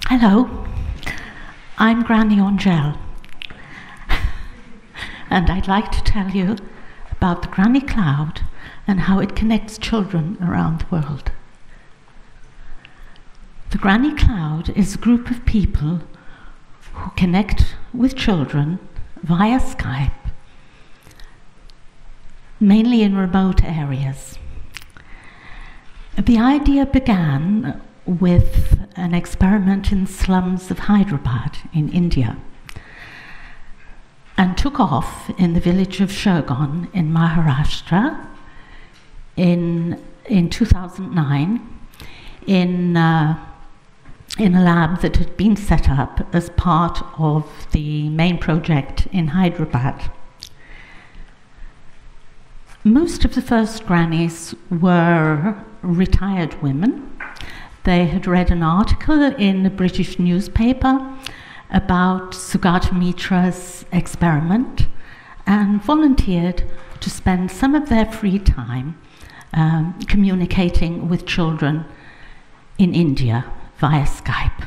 Hello, I'm Granny Angel, and I'd like to tell you about the Granny Cloud and how it connects children around the world. The Granny Cloud is a group of people who connect with children via Skype, mainly in remote areas. The idea began with an experiment in the slums of Hyderabad in India and took off in the village of Shirgon in Maharashtra in 2009 in a lab that had been set up as part of the main project in Hyderabad. Most of the first grannies were retired women. They had read an article in a British newspaper about Sugata Mitra's experiment and volunteered to spend some of their free time communicating with children in India via Skype.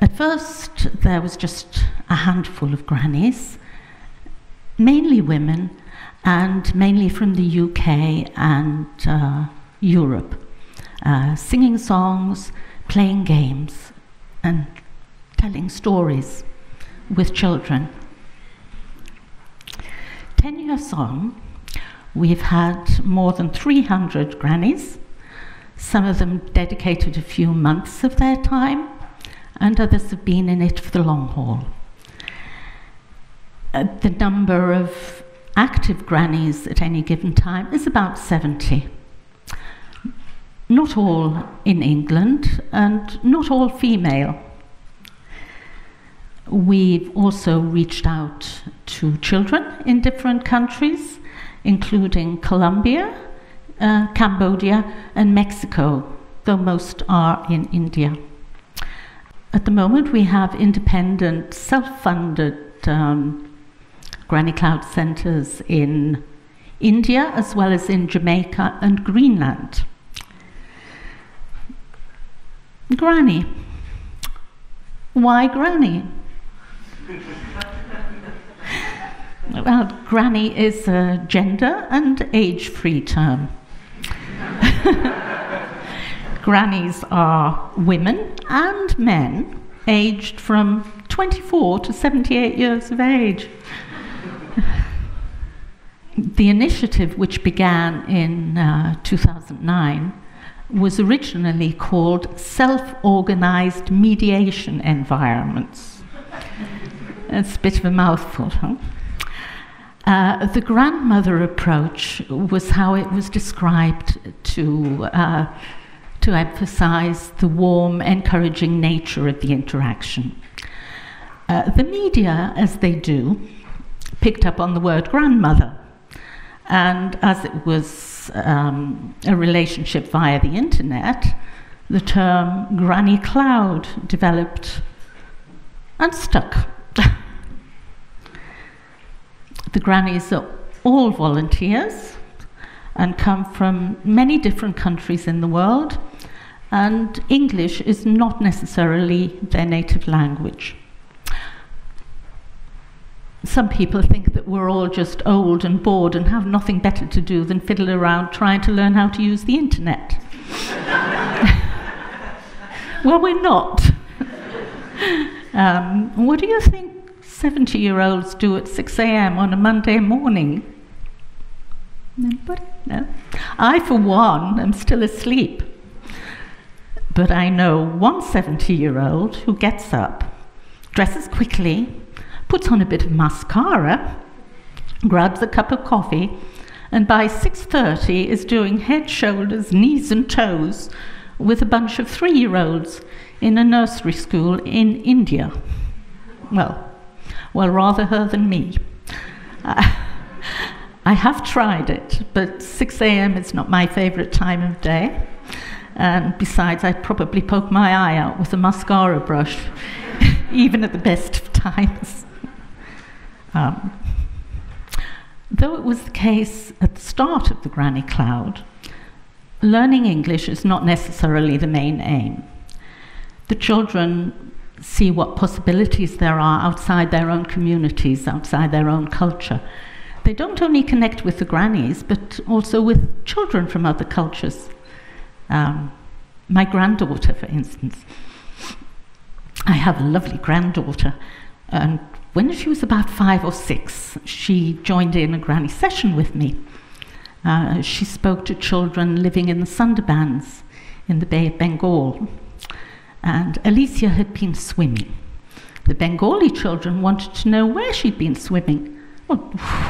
At first, there was just a handful of grannies, mainly women, and mainly from the UK and Europe. Singing songs, playing games, and telling stories with children. 10 years on, we've had more than 300 grannies. Some of them dedicated a few months of their time, and others have been in it for the long haul. The number of active grannies at any given time is about 70. Not all in England, and not all female. We've also reached out to children in different countries, including Colombia, Cambodia, and Mexico, though most are in India. At the moment, we have independent, self-funded Granny Cloud centres in India, as well as in Jamaica and Greenland. Granny. Why Granny? Well, Granny is a gender and age-free term. Grannies are women and men aged from 24 to 78 years of age. The initiative, which began in 2009, was originally called Self-Organized Mediation Environments. It's a bit of a mouthful, huh? The grandmother approach was how it was described to emphasize the warm, encouraging nature of the interaction. The media, as they do, picked up on the word grandmother, and as it was a relationship via the internet, the term Granny Cloud developed and stuck. The grannies are all volunteers and come from many different countries in the world, and English is not necessarily their native language. Some people think that we're all just old and bored and have nothing better to do than fiddle around trying to learn how to use the internet. Well, we're not. What do you think 70-year-olds do at 6 a.m. on a Monday morning? Anybody? No? I, for one, am still asleep. But I know one 70-year-old who gets up, dresses quickly, puts on a bit of mascara, grabs a cup of coffee, and by 6:30 is doing head, shoulders, knees and toes with a bunch of 3-year-olds in a nursery school in India. Well, rather her than me. I have tried it, but 6 a.m. is not my favourite time of day. And besides, I'd probably poke my eye out with a mascara brush, even at the best of times. Though it was the case at the start of the Granny Cloud, learning English is not necessarily the main aim. the children see what possibilities there are outside their own communities, outside their own culture. They don't only connect with the grannies, but also with children from other cultures. My granddaughter, for instance. I have a lovely granddaughter, and when she was about 5 or 6, she joined in a granny session with me. She spoke to children living in the Sundarbans in the Bay of Bengal. And Alicia had been swimming. The Bengali children wanted to know where she'd been swimming. Well,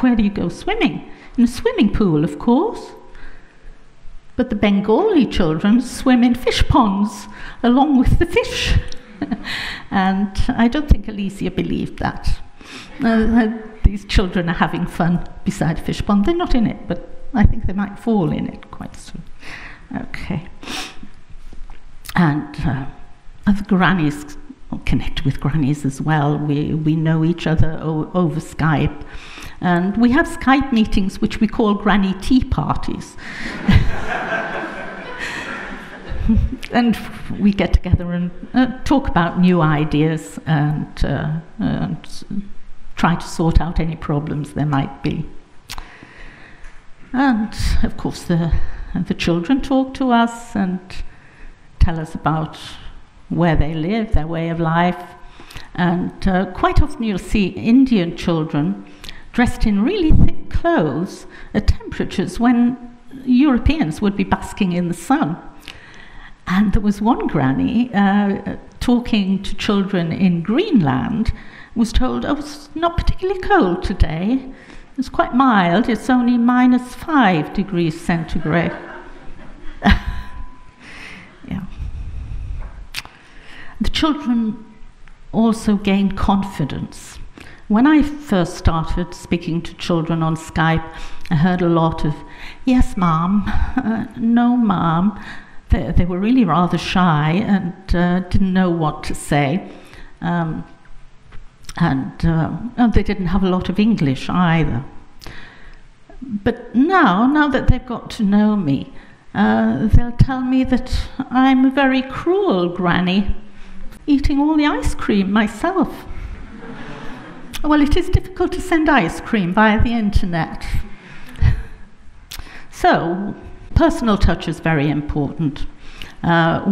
where do you go swimming? In a swimming pool, of course. But the Bengali children swim in fish ponds along with the fish. And I don't think Alicia believed that. These children are having fun beside a fish pond. They're not in it, but I think they might fall in it quite soon. Okay. And other grannies connect with grannies as well. We know each other over Skype. And we have Skype meetings which we call granny tea parties. And we get together and talk about new ideas and try to sort out any problems there might be. And of course the children talk to us and tell us about where they live, their way of life. And quite often you'll see Indian children dressed in really thick clothes at temperatures when Europeans would be basking in the sun. And there was one granny talking to children in Greenland, was told, oh, it's not particularly cold today. It's quite mild. It's only -5 degrees centigrade. Yeah. The children also gain confidence. When I first started speaking to children on Skype, I heard a lot of, yes, Mom, no, Mom. They were really rather shy and didn't know what to say. And they didn't have a lot of English either. But now that they've got to know me, they'll tell me that I'm a very cruel granny, eating all the ice cream myself. Well, it is difficult to send ice cream via the internet. So, personal touch is very important.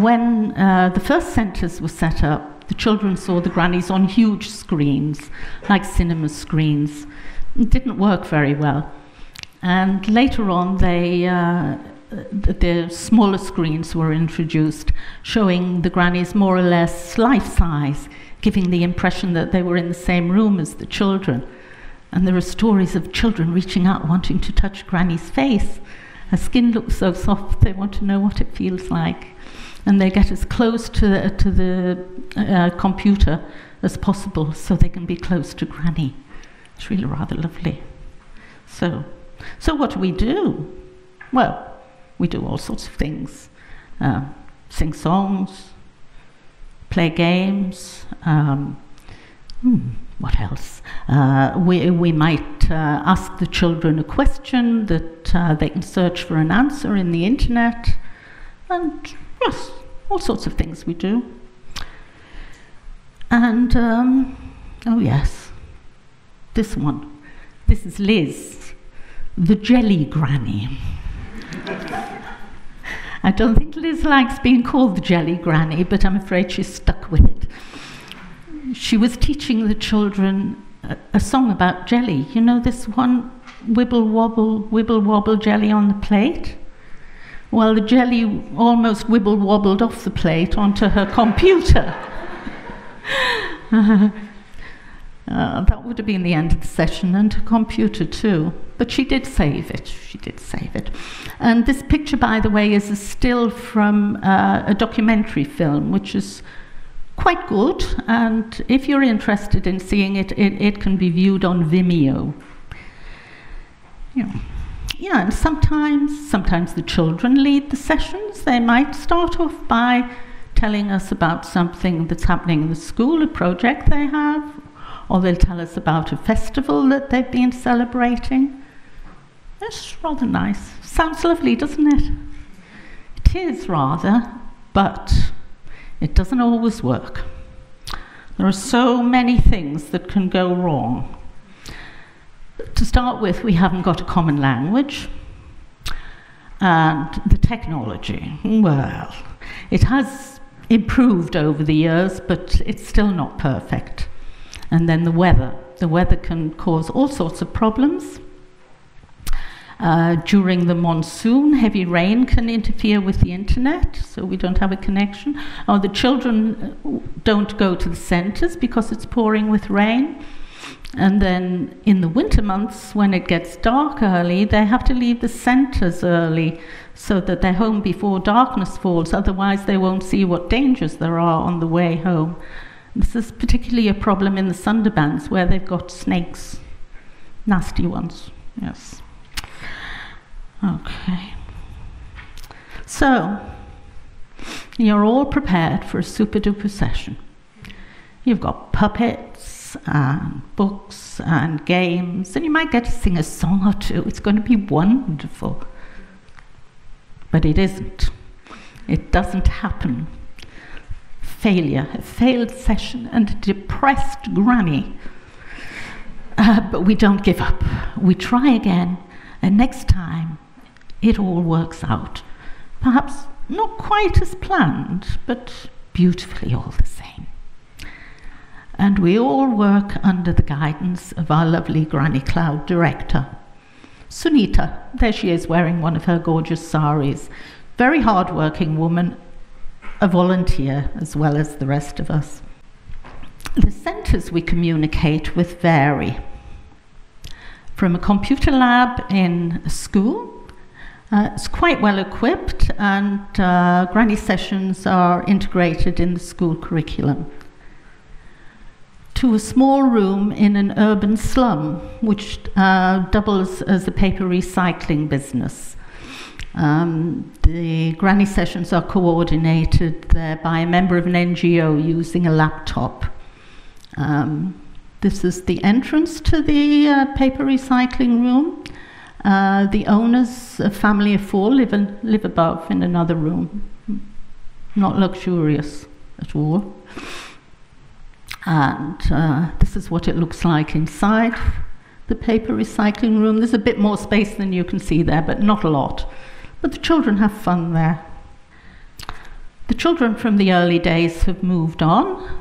When the first centres were set up, the children saw the grannies on huge screens, like cinema screens. It didn't work very well. And later on, the smaller screens were introduced, showing the grannies more or less life-size, giving the impression that they were in the same room as the children. And there are stories of children reaching out, wanting to touch Granny's face. Her skin looks so soft, they want to know what it feels like. And they get as close to the computer as possible so they can be close to Granny. It's really rather lovely. So what do? Well, we do all sorts of things. Sing songs, play games. What else? We might ask the children a question that they can search for an answer in the internet. And yes, all sorts of things we do. And, oh yes, this one. This is Liz, the jelly granny. I don't think Liz likes being called the jelly granny, but I'm afraid she's stuck with it. She was teaching the children a song about jelly. You know this one, wibble wobble jelly on the plate? Well, the jelly almost wibble wobbled off the plate onto her computer. That would have been the end of the session, and her computer too. But she did save it. And this picture, by the way, is a still from a documentary film, which is quite good. And if you're interested in seeing it, it can be viewed on Vimeo. Yeah, and sometimes the children lead the sessions. They might start off by telling us about something that's happening in the school, a project they have, or they'll tell us about a festival that they've been celebrating. That's rather nice. Sounds lovely, doesn't it? It is rather, but It doesn't always work. There are so many things that can go wrong. To start with, we haven't got a common language. And the technology, well, it has improved over the years, but it's still not perfect. And then the weather. The weather can cause all sorts of problems. During the monsoon, heavy rain can interfere with the internet, so we don't have a connection. Or the children don't go to the centres because it's pouring with rain. And then in the winter months, when it gets dark early, they have to leave the centres early so that they're home before darkness falls. Otherwise, they won't see what dangers there are on the way home. This is particularly a problem in the Sundarbans, where they've got snakes, nasty ones, yes. Okay. So, you're all prepared for a super-duper session. You've got puppets and books and games, and you might get to sing a song or two. It's going to be wonderful. But it isn't. It doesn't happen. Failure, a failed session, and a depressed granny. But we don't give up. We try again, and next time it all works out. Perhaps not quite as planned, but beautifully all the same. And we all work under the guidance of our lovely Granny Cloud director, Sunita. There she is, wearing one of her gorgeous saris. Very hard-working woman, a volunteer as well as the rest of us. The centres we communicate with vary. From a computer lab in a school, it's quite well equipped, and granny sessions are integrated in the school curriculum, to a small room in an urban slum, which doubles as a paper recycling business. The granny sessions are coordinated there by a member of an NGO using a laptop. This is the entrance to the paper recycling room. The owners, a family of four, live above in another room. Not luxurious at all. And this is what it looks like inside the paper recycling room. There's a bit more space than you can see there, but not a lot. But the children have fun there. The children from the early days have moved on,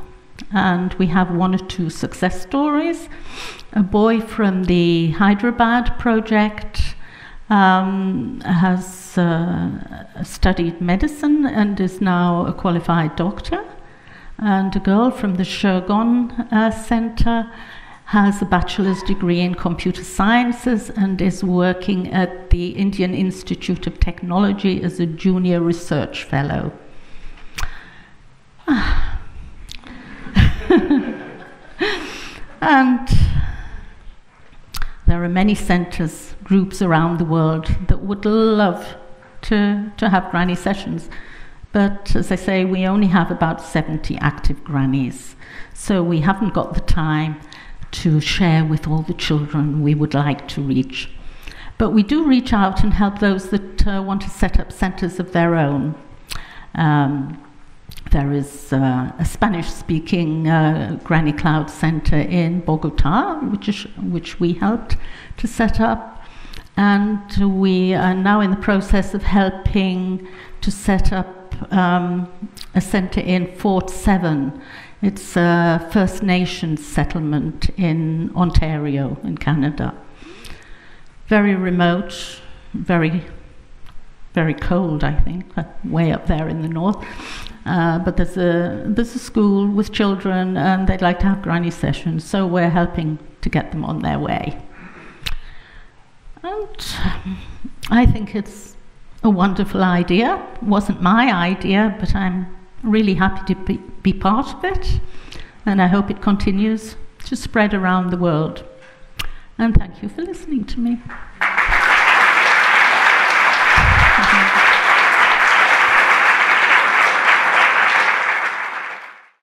and we have one or two success stories. A boy from the Hyderabad project has studied medicine and is now a qualified doctor. And a girl from the Shergon Center has a bachelor's degree in computer sciences and is working at the Indian Institute of Technology as a junior research fellow. And there are many centres, groups around the world that would love to have granny sessions. But as I say, we only have about 70 active grannies. So we haven't got the time to share with all the children we would like to reach. But we do reach out and help those that want to set up centres of their own. There is a Spanish-speaking Granny Cloud Centre in Bogota, which we helped to set up. And we are now in the process of helping to set up a centre in Fort Severn. It's a First Nations settlement in Ontario, in Canada. Very remote, very, very cold, I think, way up there in the north. But there's a school with children, and they'd like to have granny sessions, so we're helping to get them on their way. And I think it's a wonderful idea. It wasn't my idea, but I'm really happy to be part of it, and I hope it continues to spread around the world. And thank you for listening to me.